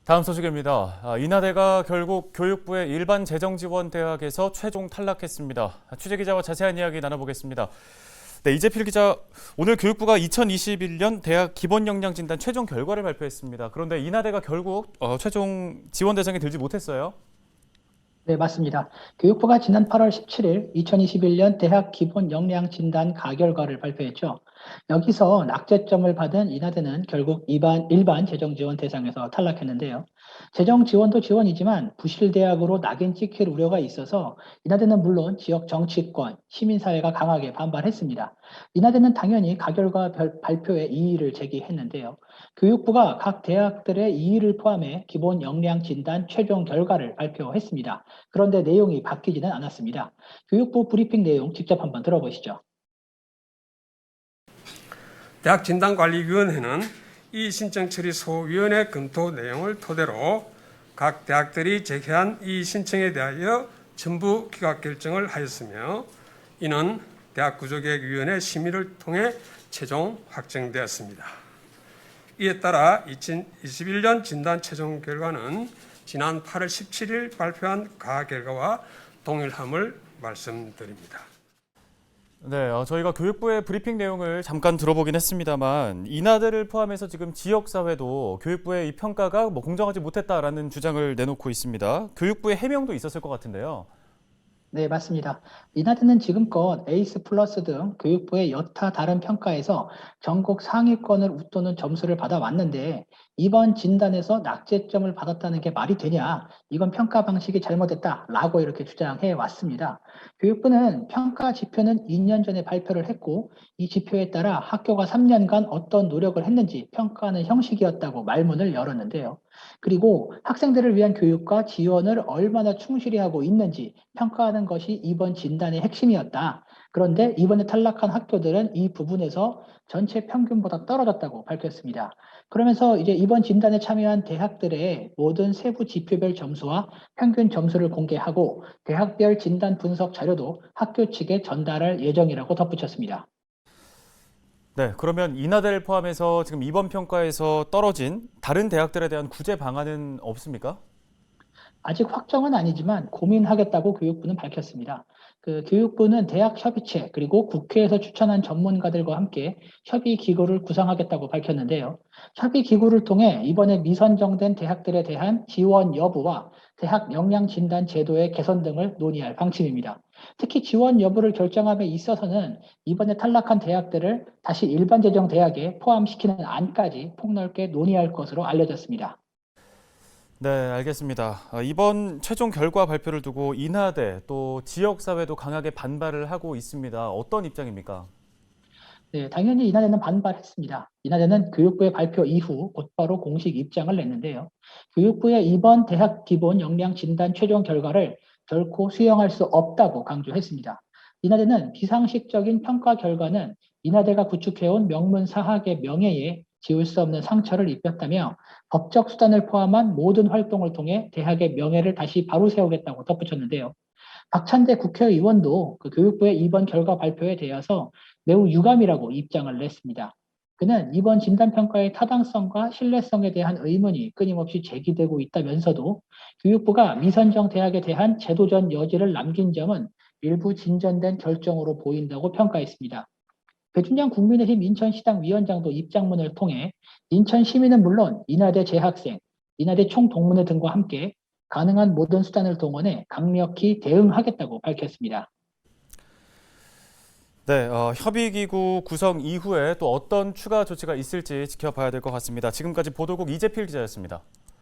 다음 소식입니다. 인하대가 결국 교육부의 일반 재정 지원 대학에서 최종 탈락했습니다. 취재 기자와 자세한 이야기 나눠보겠습니다. 네, 이재필 기자, 오늘 교육부가 2021년 대학 기본 역량 진단 최종 결과를 발표했습니다. 그런데 인하대가 결국 최종 지원 대상에 들지 못했어요. 네, 맞습니다. 교육부가 지난 8월 17일 2021년 대학 기본 역량 진단 가결과를 발표했죠. 여기서 낙제점을 받은 인하대는 결국 일반 재정 지원 대상에서 탈락했는데요. 재정 지원도 지원이지만 부실 대학으로 낙인 찍힐 우려가 있어서 인하대는 물론 지역 정치권, 시민사회가 강하게 반발했습니다. 인하대는 당연히 가결과 발표에 이의를 제기했는데요. 교육부가 각 대학들의 이의를 포함해 기본 역량 진단 최종 결과를 발표했습니다. 그런데 내용이 바뀌지는 않았습니다. 교육부 브리핑 내용 직접 한번 들어보시죠. 대학진단관리위원회는 이 신청 처리 소위원회 검토 내용을 토대로 각 대학들이 제기한 이 신청에 대하여 전부 기각 결정을 하였으며 이는 대학구조개혁위원회 심의를 통해 최종 확정되었습니다. 이에 따라 2021년 진단 최종 결과는 지난 8월 17일 발표한 가결과와 동일함을 말씀드립니다. 네, 저희가 교육부의 브리핑 내용을 잠깐 들어보긴 했습니다만 인하대를 포함해서 지금 지역사회도 교육부의 이 평가가 공정하지 못했다라는 주장을 내놓고 있습니다. 교육부의 해명도 있었을 것 같은데요. 네, 맞습니다. 인하대는 지금껏 에이스 플러스 등 교육부의 여타 다른 평가에서 전국 상위권을 웃도는 점수를 받아왔는데 이번 진단에서 낙제점을 받았다는 게 말이 되냐? 이건 평가 방식이 잘못됐다라고 이렇게 주장해 왔습니다. 교육부는 평가 지표는 2년 전에 발표를 했고 이 지표에 따라 학교가 3년간 어떤 노력을 했는지 평가하는 형식이었다고 말문을 열었는데요. 그리고 학생들을 위한 교육과 지원을 얼마나 충실히 하고 있는지 평가하는 것이 이번 진단의 핵심이었다. 그런데 이번에 탈락한 학교들은 이 부분에서 전체 평균보다 떨어졌다고 밝혔습니다. 그러면서 이제 이번 진단에 참여한 대학들의 모든 세부 지표별 점수와 평균 점수를 공개하고 대학별 진단 분석 자료도 학교 측에 전달할 예정이라고 덧붙였습니다. 네, 그러면 인하대를 포함해서 지금 이번 평가에서 떨어진 다른 대학들에 대한 구제 방안은 없습니까? 아직 확정은 아니지만 고민하겠다고 교육부는 밝혔습니다. 교육부는 대학 협의체 그리고 국회에서 추천한 전문가들과 함께 협의 기구를 구성하겠다고 밝혔는데요. 협의 기구를 통해 이번에 미선정된 대학들에 대한 지원 여부와 대학 역량 진단 제도의 개선 등을 논의할 방침입니다. 특히 지원 여부를 결정함에 있어서는 이번에 탈락한 대학들을 다시 일반 재정 대학에 포함시키는 안까지 폭넓게 논의할 것으로 알려졌습니다. 네, 알겠습니다. 이번 최종 결과 발표를 두고 인하대 또 지역사회도 강하게 반발을 하고 있습니다. 어떤 입장입니까? 네, 당연히 이날에는 반발했습니다. 이날에는 교육부의 발표 이후 곧바로 공식 입장을 냈는데요. 교육부의 이번 대학 기본 역량 진단 최종 결과를 결코 수용할 수 없다고 강조했습니다. 이날에는 비상식적인 평가 결과는 인하대가 구축해온 명문사학의 명예에 지울 수 없는 상처를 입혔다며 법적 수단을 포함한 모든 활동을 통해 대학의 명예를 다시 바로 세우겠다고 덧붙였는데요. 박찬대 국회의원도 교육부의 이번 결과 발표에 대해서 매우 유감이라고 입장을 냈습니다. 그는 이번 진단평가의 타당성과 신뢰성에 대한 의문이 끊임없이 제기되고 있다면서도 교육부가 미선정 대학에 대한 제도전 여지를 남긴 점은 일부 진전된 결정으로 보인다고 평가했습니다. 배준영 국민의힘 인천시당 위원장도 입장문을 통해 인천 시민은 물론 인하대 재학생, 인하대 총동문회 등과 함께 가능한 모든 수단을 동원해 강력히 대응하겠다고 밝혔습니다. 네, 협의기구 구성 이후에 또 어떤 추가 조치가 있을지 지켜봐야 될 것 같습니다. 지금까지 보도국 이재필 기자였습니다.